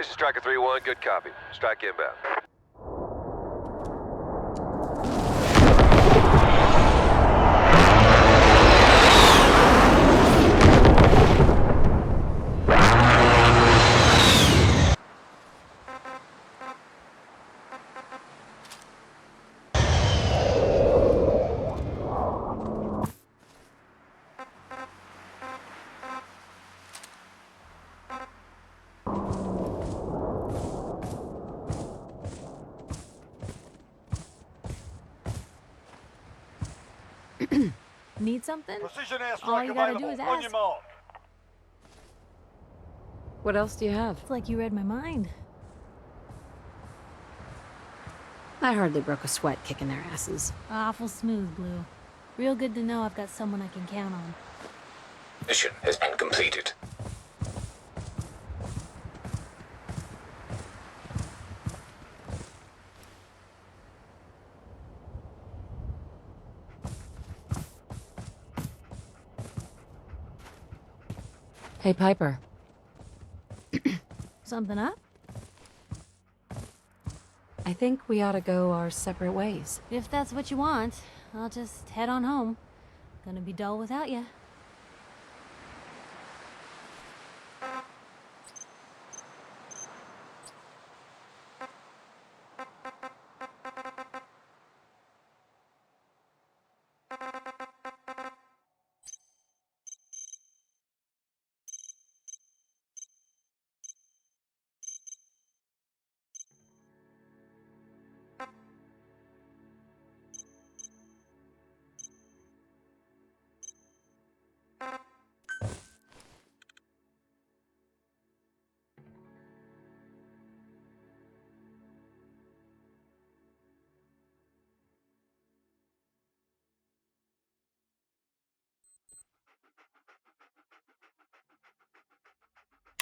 This is Striker 3-1, good copy. Strike inbound. Need something? Precision airstrike All you gotta do available. is On ask. your mark. What else do you have? It's like you read my mind. I hardly broke a sweat kicking their asses. Awful smooth, Blue. Real good to know I've got someone I can count on. Mission has been completed. Hey, Piper. Something up? I think we ought to go our separate ways. If that's what you want, I'll just head on home. Gonna be dull without you.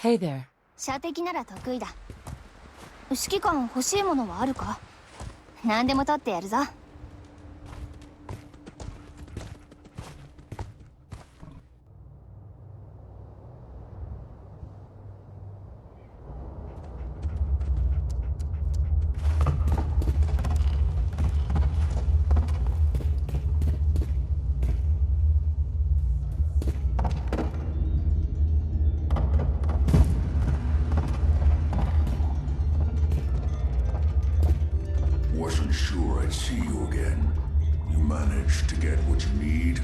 Hey there. 射的なら得意だ。指揮官欲しいものはあるか？何でも取ってやるぞ。Wasn't sure I'd see you again. You managed to get what you need?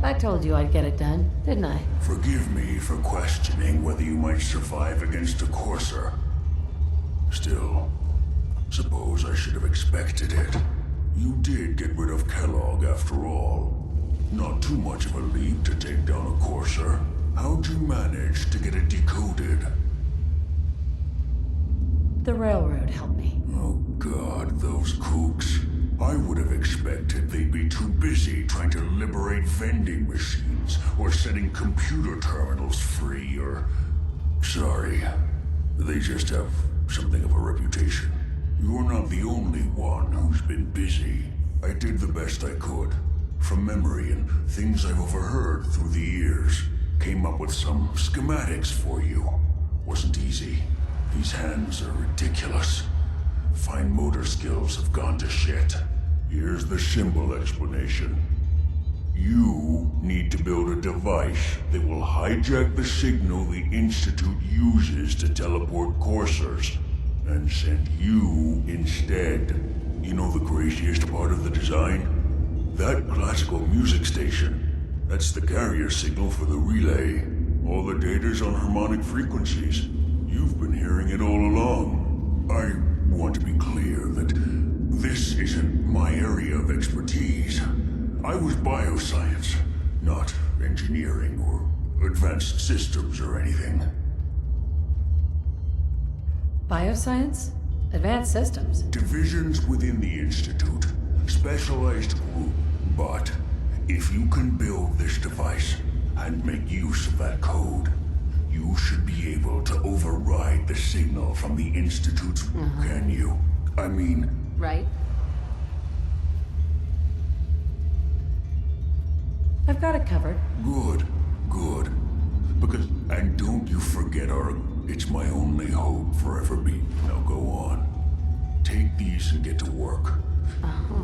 I told you I'd get it done, didn't I? Forgive me for questioning whether you might survive against a courser. Still, suppose I should have expected it. You did get rid of Kellogg after all. Not too much of a leap to take down a courser. How'd you manage to get it decoded? The railroad helped me. Oh God, those kooks. I would have expected they'd be too busy trying to liberate vending machines or setting computer terminals free or... Sorry, they just have something of a reputation. You're not the only one who's been busy. I did the best I could. From memory and things I've overheard through the years. Came up with some schematics for you. Wasn't easy. These hands are ridiculous. Fine motor skills have gone to shit. Here's the symbol explanation. You need to build a device that will hijack the signal the Institute uses to teleport coursers, and send you instead. You know the craziest part of the design? That classical music station. That's the carrier signal for the relay. All the data's on harmonic frequencies. You've been hearing it all along. I want to be clear that this isn't my area of expertise. I was bioscience, not engineering or advanced systems or anything. Bioscience? Advanced systems? Divisions within the Institute. Specialized group. But if you can build this device and make use of that code, you should be able to override the signal from the Institute's... Can you? I mean... Right. I've got it covered. Good, good. Because, and don't you forget, it's my only hope for ever being. Now go on. Take these and get to work. Uh-huh.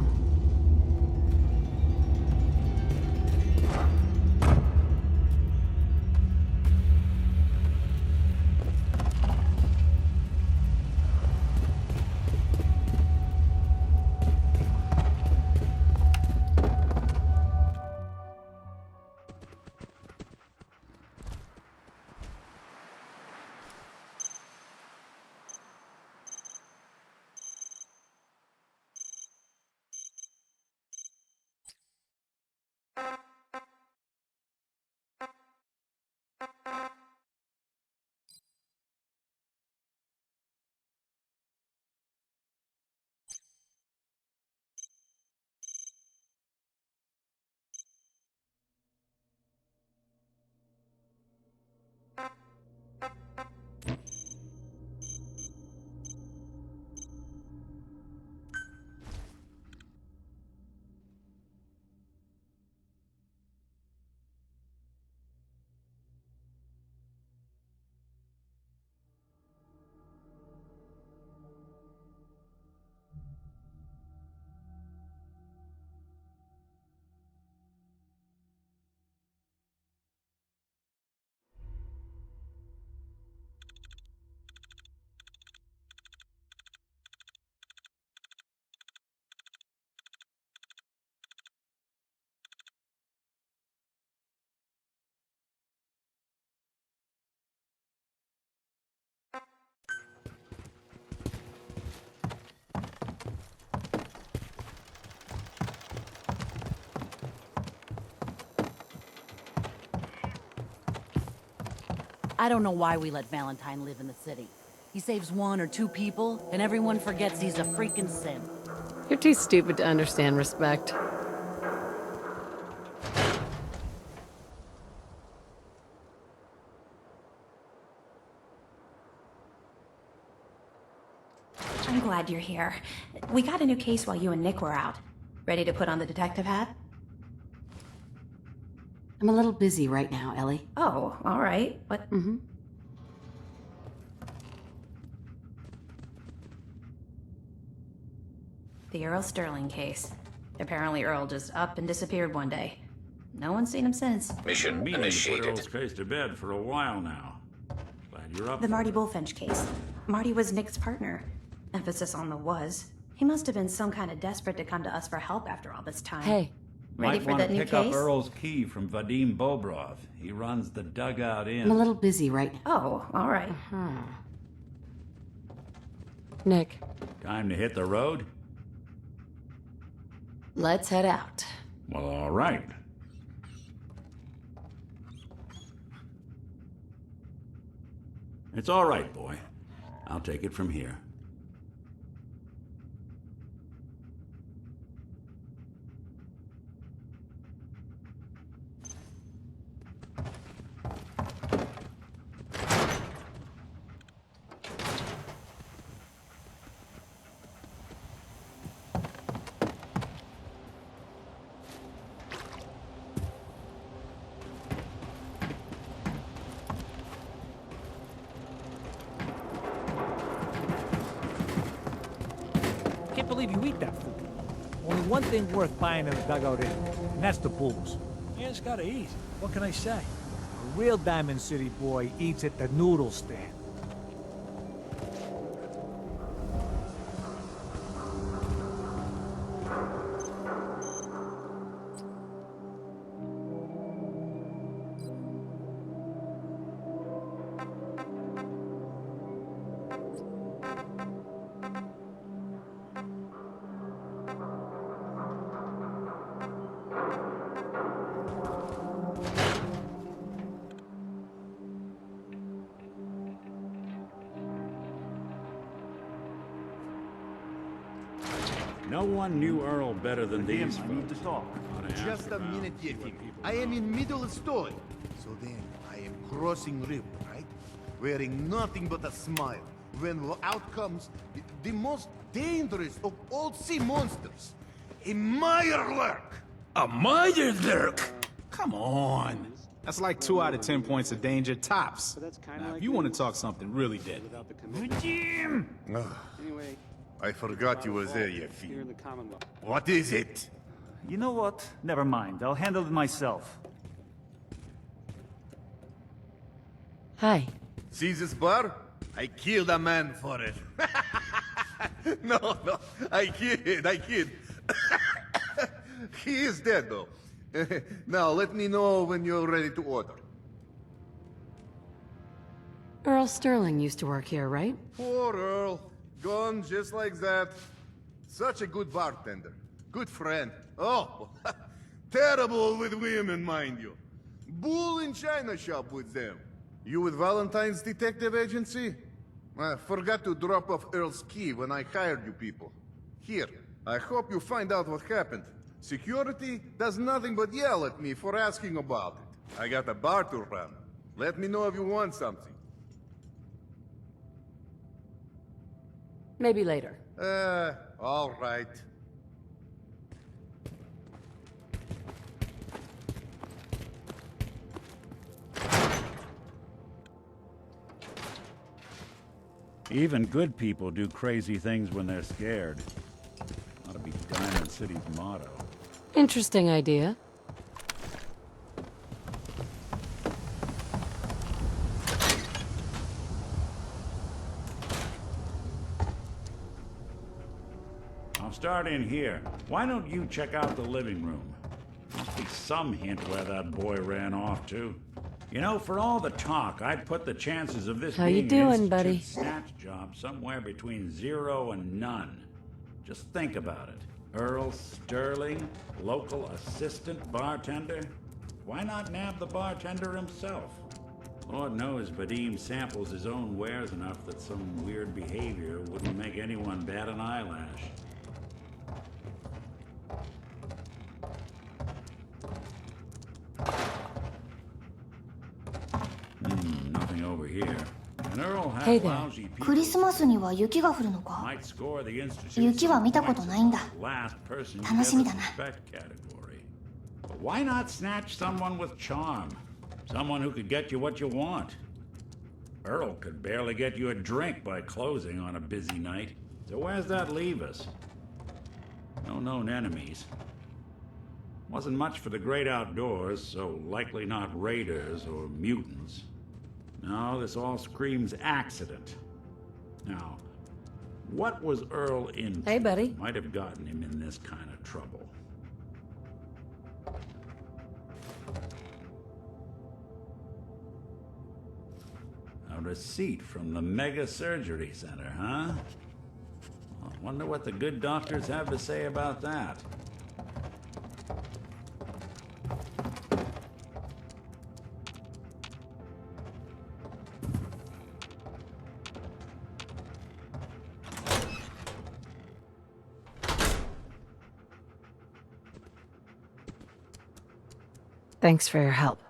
I don't know why we let Valentine live in the city. He saves 1 or 2 people, and everyone forgets he's a freaking simp. You're too stupid to understand respect. I'm glad you're here. We got a new case while you and Nick were out. Ready to put on the detective hat? I'm a little busy right now, Ellie. Oh, all right. What? Mm-hmm. The Earl Sterling case. Apparently Earl just up and disappeared one day. No one's seen him since. Mission Put Earl's initiated. case to bed for a while now. Glad you're up. The Marty Bullfinch case. Marty was Nick's partner. Emphasis on the was. He must have been some kind of desperate to come to us for help after all this time. Hey. Ready Might for want that to new pick up case? Earl's key from Vadim Bobrov. He runs the Dugout Inn. I'm a little busy right now. Oh, all right. Nick, Time to hit the road? let's head out. Well, all right. It's all right, boy. I'll take it from here. Can't believe you eat that food. Only one thing worth buying in the Dugout Inn, and that's the booze. You just gotta eat. What can I say? A real Diamond City boy eats at the noodle stand. No one knew Earl better than these folks. I need to talk. Oughta ask Just a around, minute, see Yeti. what people I am in middle of story. So then, I am crossing river, right? Wearing nothing but a smile. When out comes the most dangerous of all sea monsters. A Mirelurk! A Mirelurk? Come on. That's like 2 out of 10 points of danger tops. Now, if you want to talk something really dead. Jim! I forgot you was there, you fiend. What is it? You know what? Never mind. I'll handle it myself. Hi. See this bar? I killed a man for it. No, I kid. He is dead, though. Now, let me know when you're ready to order. Earl Sterling used to work here, right? Poor Earl. Gone just like that. Such a good bartender. Good friend. Oh, terrible with women, mind you. Bull in china shop with them. You with Valentine's detective agency? I forgot to drop off Earl's key when I hired you people. Here, I hope you find out what happened. Security does nothing but yell at me for asking about it. I got a bar to run. Let me know if you want something. Maybe later. All right. Even good people do crazy things when they're scared. Ought to be Diamond City's motto. Interesting idea. I'll start in here. Why don't you check out the living room? Must be some hint where that boy ran off to. You know, for all the talk, I'd put the chances of this How being you doing, an buddy? institute snatch job somewhere between 0 and none. Just think about it. Earl Sterling, local assistant bartender? Why not nab the bartender himself? Lord knows Vadim samples his own wares enough that some weird behavior wouldn't make anyone bat an eyelash. Nothing over here. And Earl had Hey there. lousy people. クリスマスには雪が降るのか。 Might score the institute 雪は見たことないんだ。 last person you 楽しみ ever だな。 suspect category. But why not snatch someone with charm? Someone who could get you what you want. Earl could barely get you a drink by closing on a busy night. So where's that leave us? No known enemies. Wasn't much for the great outdoors, so likely not raiders or mutants. No, this all screams accident. Now, what was Earl into? Hey, buddy. Might have gotten him in this kind of trouble. A receipt from the Mega Surgery Center, huh? I wonder what the good doctors have to say about that. Thanks for your help.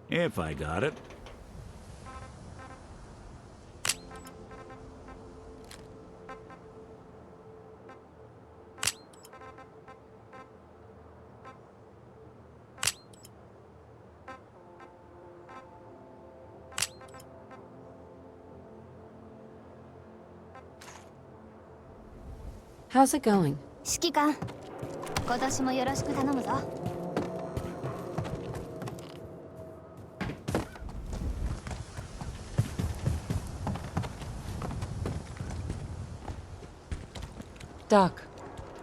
If I got it. How's it going? 指揮官、今年もよろしく頼むぞ。Doc.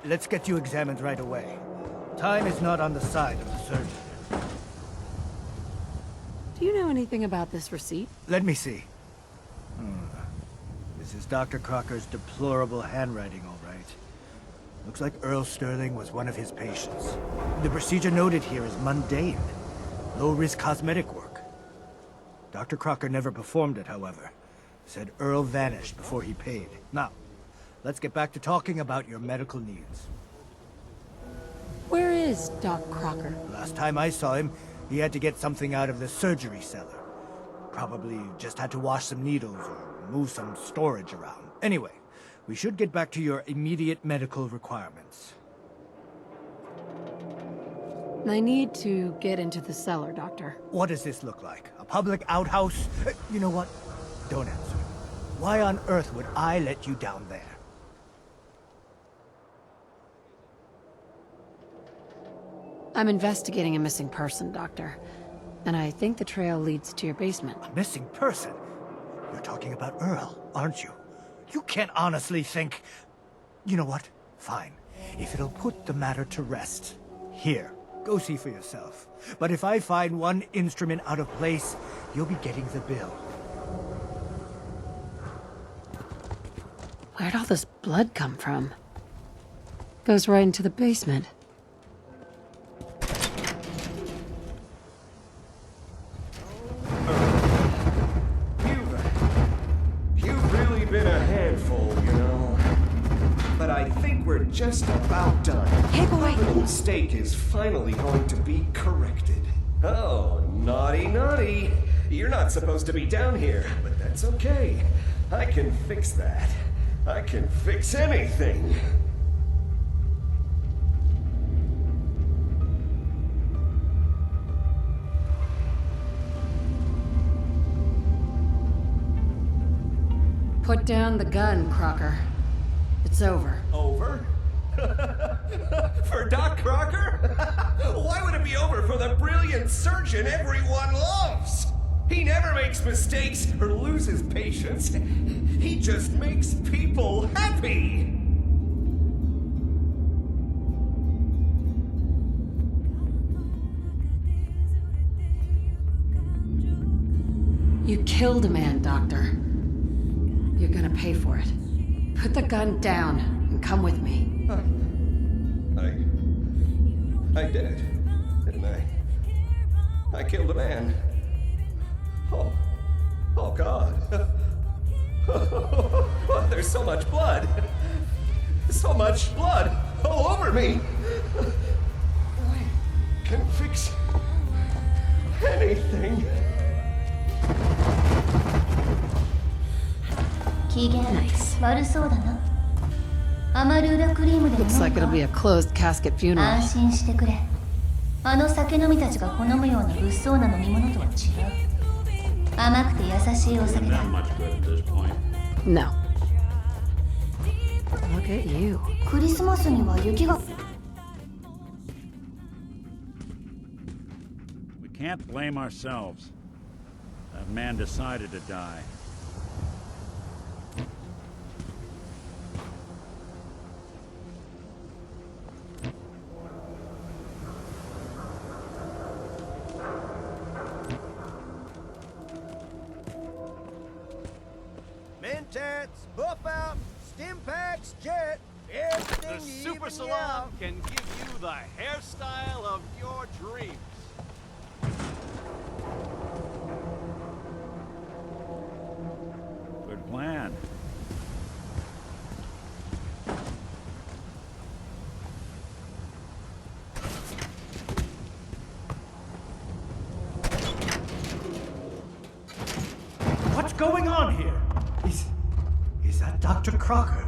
Let's get you examined right away. Time is not on the side of the surgeon. Do you know anything about this receipt? Let me see. This is Dr. Crocker's deplorable handwriting, all right. Looks like Earl Sterling was one of his patients. The procedure noted here is mundane. Low-risk cosmetic work. Dr. Crocker never performed it, however. Said Earl vanished before he paid. Now, let's get back to talking about your medical needs. Where is Doc Crocker? Last time I saw him, he had to get something out of the surgery cellar. Probably just had to wash some needles or move some storage around. Anyway, We should get back to your immediate medical requirements. I need to get into the cellar, Doctor. What does this look like? A public outhouse? You know what? Don't answer. Why on earth would I let you down there? I'm investigating a missing person, Doctor. And I think the trail leads to your basement. A missing person? You're talking about Earl, aren't you? You can't honestly think... You know what? Fine. If it'll put the matter to rest. Here, go see for yourself. But if I find one instrument out of place, you'll be getting the bill. Where'd all this blood come from? Goes right into the basement. You've really been a handful, you know. But I think we're just about done. Hey, boy! The mistake is finally going to be corrected. Oh, naughty, naughty. You're not supposed to be down here, but that's okay. I can fix that. I can fix anything. Put down the gun, Crocker. It's over. Over? For Doc Crocker? Why would it be over for the brilliant surgeon everyone loves? He never makes mistakes or loses patience. He just makes people happy. You killed a man, Doctor. You're gonna pay for it. Put the gun down and come with me. I did, didn't I? I killed a man. Oh God. There's so much blood. So much blood all over me. I can fix anything. Nice. 悪そうだな。アマルーラクリームでも飲む Looks か like it'll be a closed casket funeral. 安心してくれ。あの酒飲みたちが好むような物騒な飲み物とは違う。甘くて優しいお酒だ。 No. Look at you. クリスマスには雪が。 We can't blame ourselves. That man decided to die. Mentats, buff out, stim packs, jet, everything The you Super even Salon out. can give you the hairstyle of your dreams. Good plan. What's going on here? Is that Dr. Crocker?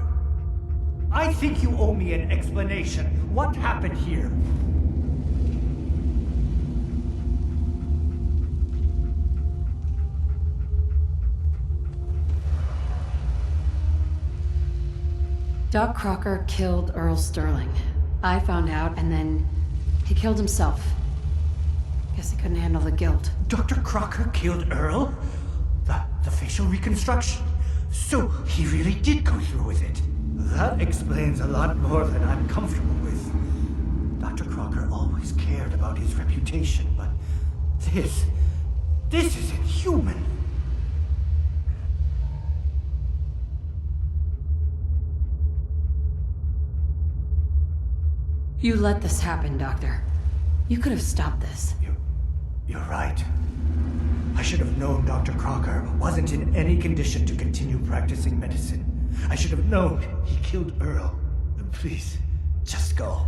I think you owe me an explanation. What happened here? Doc Crocker killed Earl Sterling. I found out, and then he killed himself. Guess he couldn't handle the guilt. Dr. Crocker killed Earl? The facial reconstruction? So he really did go through with it. That explains a lot more than I'm comfortable with. Dr. Crocker always cared about his reputation, but this isn't human. You let this happen, Doctor. You could have stopped this. You're right. I should have known Dr. Crocker wasn't in any condition to continue practicing medicine. I should have known he killed Earl. Please, just go.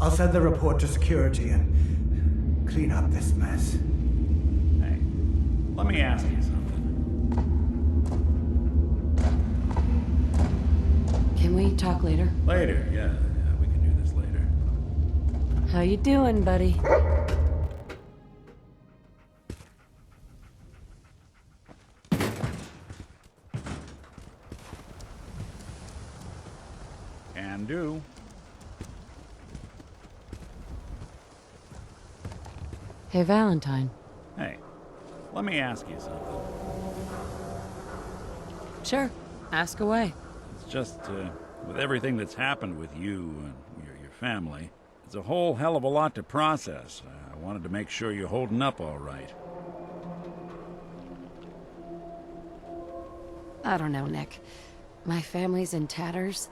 I'll send the report to security and clean up this mess. Hey, let me ask you something. Can we talk later? Later, yeah, we can do this later. How you doing, buddy? Can do. Hey, Valentine. Hey, let me ask you something. Sure. Ask away. It's just, with everything that's happened with you and your family, it's a whole hell of a lot to process. I wanted to make sure you're holding up all right. I don't know, Nick. My family's in tatters.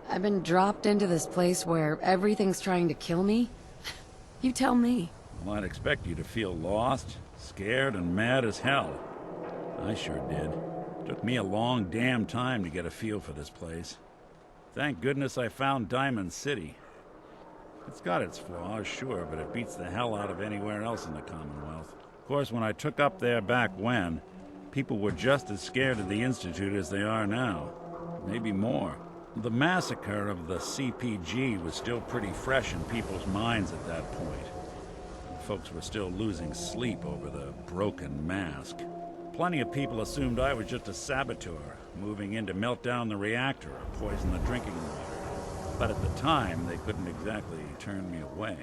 I've been dropped into this place where everything's trying to kill me. You tell me. Well, I'd expect you to feel lost, scared, and mad as hell. I sure did. Took me a long damn time to get a feel for this place. Thank goodness I found Diamond City. It's got its flaws, sure, but it beats the hell out of anywhere else in the Commonwealth. Of course, when I took up there back when, people were just as scared of the Institute as they are now. Maybe more. The massacre of the CPG was still pretty fresh in people's minds at that point. Folks were still losing sleep over the broken mask. Plenty of people assumed I was just a saboteur, moving in to melt down the reactor or poison the drinking water. But at the time, they couldn't exactly turn me away.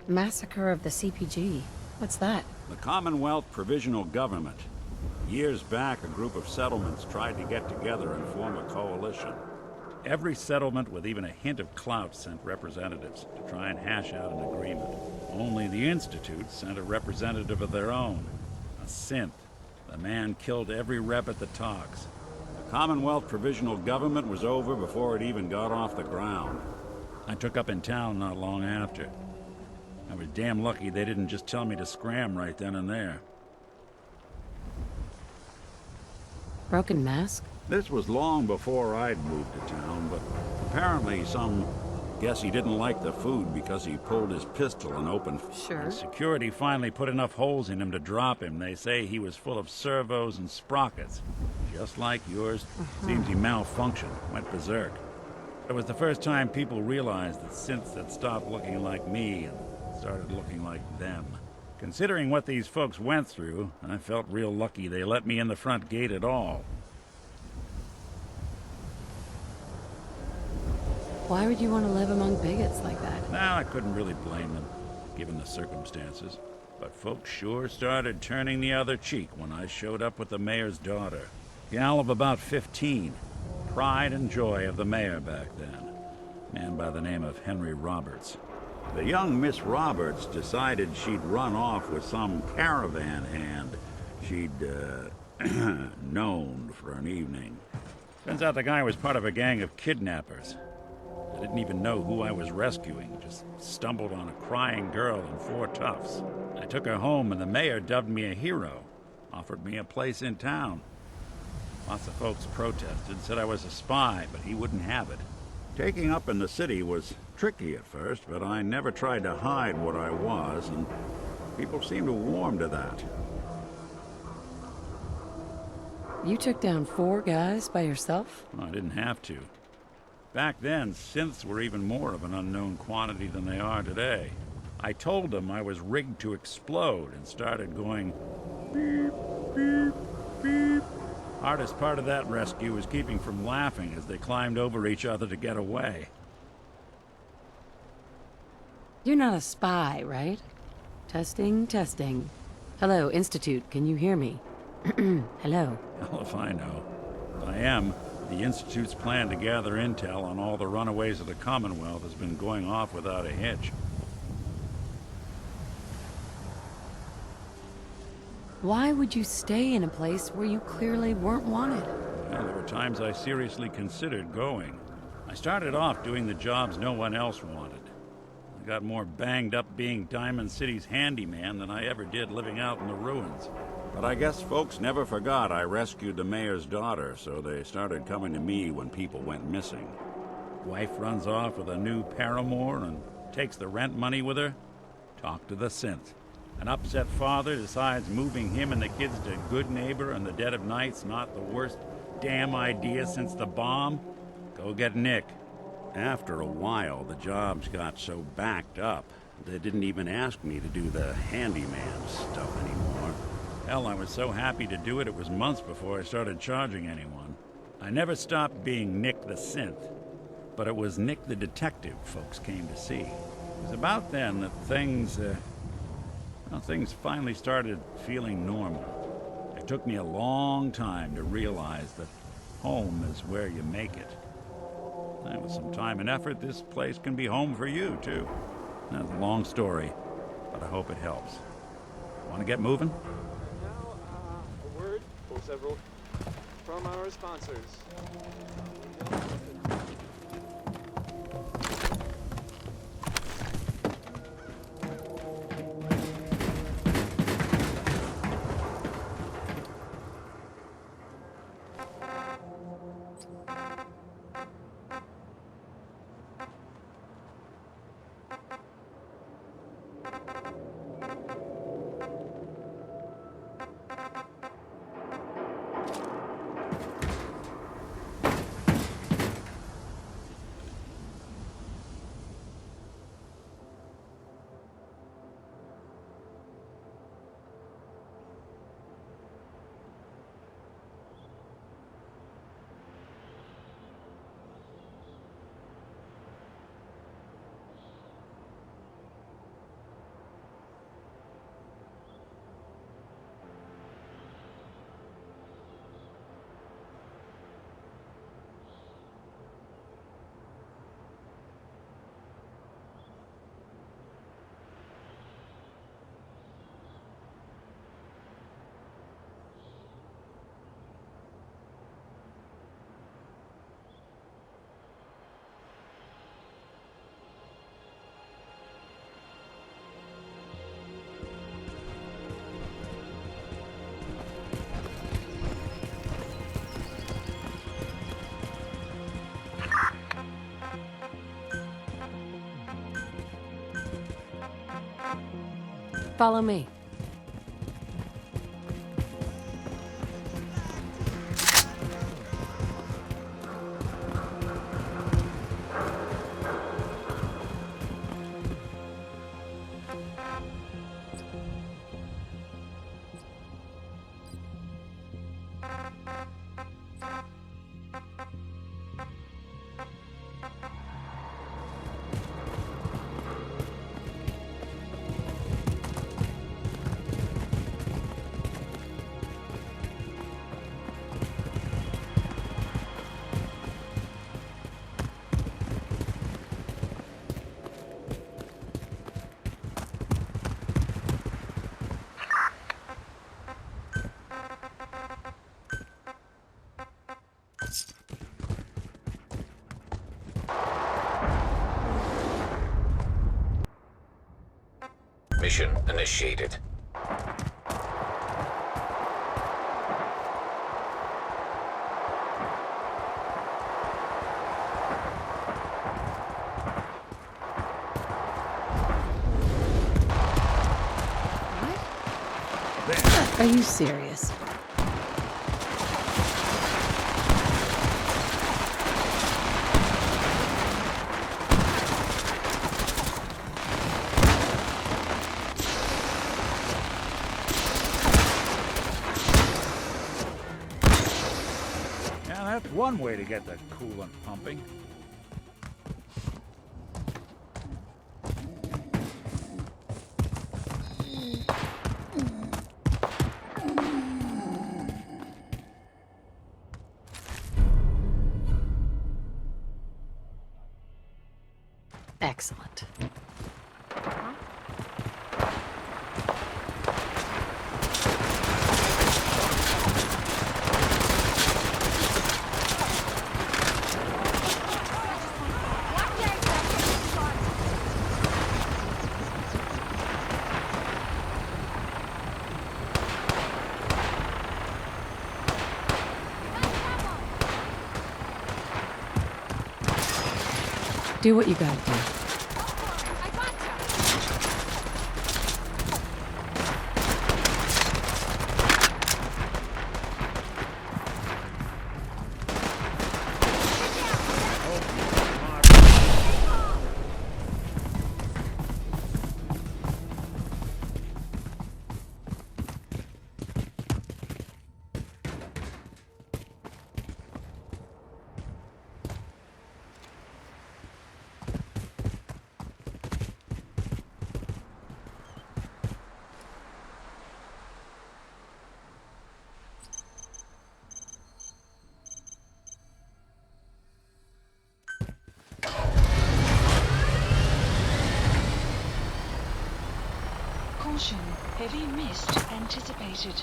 Massacre of the CPG. What's that? The Commonwealth Provisional Government. Years back, a group of settlements tried to get together and form a coalition. Every settlement with even a hint of clout sent representatives to try and hash out an agreement. Only the Institute sent a representative of their own, a synth. The man killed every rep at the talks. The Commonwealth Provisional Government was over before it even got off the ground. I took up in town not long after. I was damn lucky they didn't just tell me to scram right then and there. Broken mask? This was long before I'd moved to town, but apparently guess he didn't like the food because he pulled his pistol and opened. Sure. And security finally put enough holes in him to drop him. They say he was full of servos and sprockets, just like yours. Seems he malfunctioned, went berserk. It was the first time people realized that synths had stopped looking like me and started looking like them. Considering what these folks went through, I felt real lucky they let me in the front gate at all. Why would you want to live among bigots like that? Now, I couldn't really blame them, given the circumstances. But folks sure started turning the other cheek when I showed up with the mayor's daughter. Gal of about 15. Pride and joy of the mayor back then. Man by the name of Henry Roberts. The young Miss Roberts decided she'd run off with some caravan hand she'd, known for an evening. Turns out the guy was part of a gang of kidnappers. I didn't even know who I was rescuing, just stumbled on a crying girl and 4 toughs. I took her home and the mayor dubbed me a hero, offered me a place in town. Lots of folks protested, said I was a spy, but he wouldn't have it. Taking up in the city was tricky at first, but I never tried to hide what I was, and people seemed to warm to that. You took down 4 guys by yourself? Well, I didn't have to. Back then, synths were even more of an unknown quantity than they are today. I told them I was rigged to explode and started going beep, beep, beep. Hardest part of that rescue was keeping from laughing as they climbed over each other to get away. You're not a spy, right? Testing, testing. Hello, Institute, can you hear me? Hello. Hell if I know. I am. The Institute's plan to gather intel on all the runaways of the Commonwealth has been going off without a hitch. Why would you stay in a place where you clearly weren't wanted? Well, there were times I seriously considered going. I started off doing the jobs no one else wanted. I got more banged up being Diamond City's handyman than I ever did living out in the ruins. But I guess folks never forgot I rescued the mayor's daughter, so they started coming to me when people went missing. Wife runs off with a new paramour and takes the rent money with her. Talk to the synth. An upset father decides moving him and the kids to Good Neighbor in the dead of night's not the worst damn idea since the bomb? Go get Nick. After a while, the jobs got so backed up, they didn't even ask me to do the handyman stuff anymore. Hell, I was so happy to do it, it was months before I started charging anyone. I never stopped being Nick the Synth, but it was Nick the Detective folks came to see. It was about then that things finally started feeling normal. It took me a long time to realize that home is where you make it. And with some time and effort, this place can be home for you, too. That's a long story, but I hope it helps. Want to get moving? Now, a word or several from our sponsors. Follow me. Mission initiated. Are you serious? Yeah, that's one way to get the coolant pumping. Excellent. Do what you gotta do. Attention, heavy mist anticipated.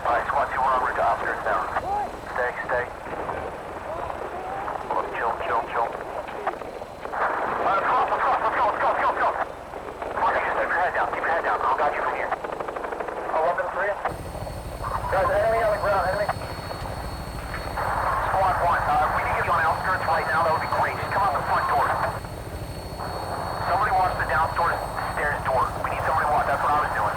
Alright, squad 2, we're on route to officers now. Stay. Chill. Let's go. Come on, you just keep your head down. I'll guide you from here. 11-3. Guys, enemy on the ground, enemy. Squad 1, if we can get you on outskirts right now, that would be great. Just come out the front door. Somebody watch the downstairs stairs door. We need somebody to watch, that's what I was doing.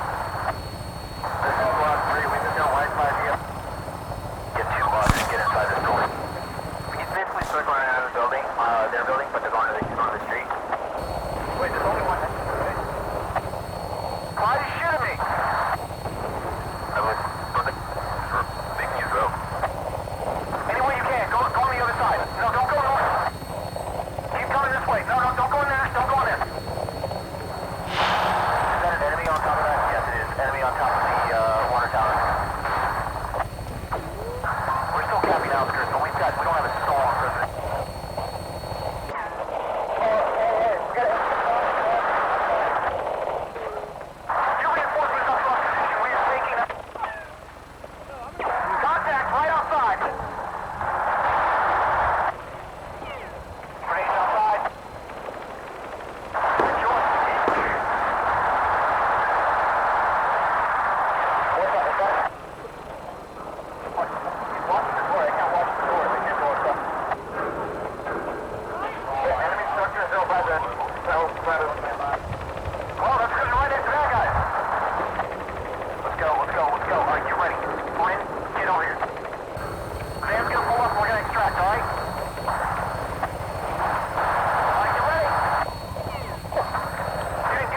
This is Squad 3, we just got Wi-Fi here. Get 2 bucks, get inside this door. We can basically circle around the building, their building, but they're going to the street. Wait, there's only one. Why are you shooting me? I was making you go. Any way you can, go on the other side. No, don't go north. Keep coming this way. No, don't go in there. Don't go in there. Is that an enemy on top of that? Yes, it is. Enemy on top of the water tower. We're still capping outskirts, but we don't have a soul on prison.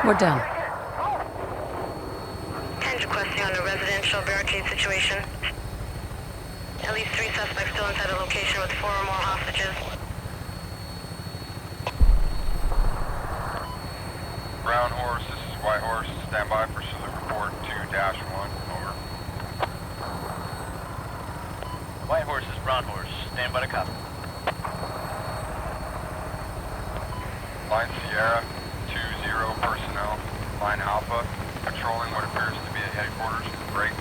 We're done. Tens requesting on a residential barricade situation. At least 3 suspects still inside the location with 4 or more hostages. Brown Horse, this is White Horse. Stand by for salute report 2-1. Over. White Horse is Brown Horse. Stand by to copy. Line Sierra, 2-0 personnel. Line Alpha, patrolling what appears to be a headquarters. Break.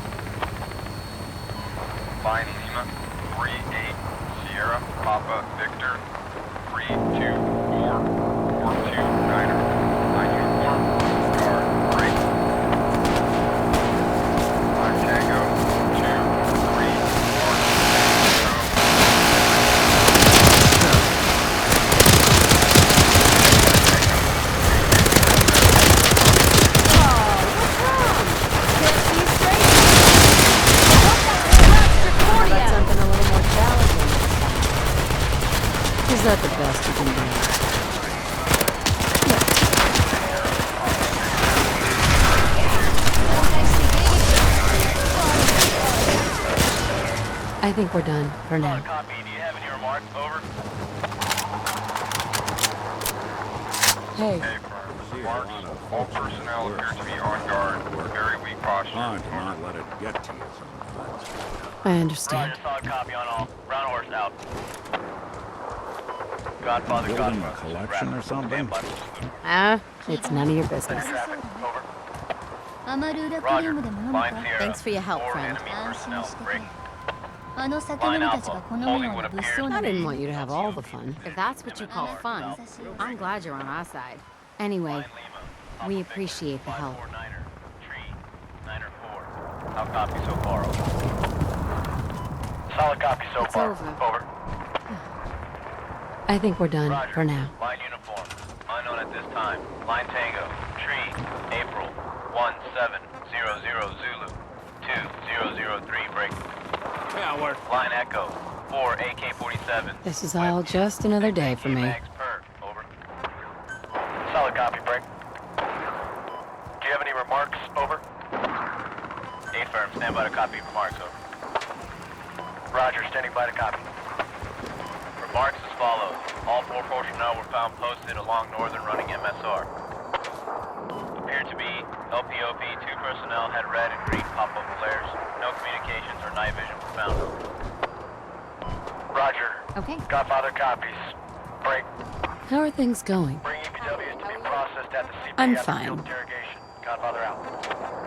Line Lima, 3-8 Sierra, Papa Victor, 3-2-4, 4-2 Niner. Line uniform, guard, break. Line Tango, 2-3 That's something a little more challenging. Is that the best you can do? I think we're done for now. Copy. Do you have any remarks? Over. Hey. Marks, all personnel appear to be on guard. Very weak posture. Hard to not let it get to you sometimes. I understand. Roger, solid copy on all. Brown Horse out. Godfather, Building a Godfather. collection or something? It's none of your business. Thanks for your help, friend. I didn't want you to have all the fun. If that's what you call fun, I'm glad you're on our side. Anyway, we appreciate the help. How copy so far? Over. Solid copy so It's far. over. I think we're done for now. Line uniform. Unknown at this time. Line Tango. Tree. April. 1700 Zulu. 2003 break. Yeah, work. Line Echo. 4 AK-47. This is all just another day for me. Over. Solid copy, break. Do you have any remarks? Over. 8 firm, stand by to copy remarks, over. Roger, standing by to copy. Marks as follows. All 4 personnel were found posted along northern running MSR. Appeared to be LPOP. 2 personnel had red and green pop-up flares. No communications or night vision were found. Roger. Okay. Godfather copies. Break. How are things going? Bring EPWs to be processed at the CPF I'm for fine. field interrogation. Godfather out.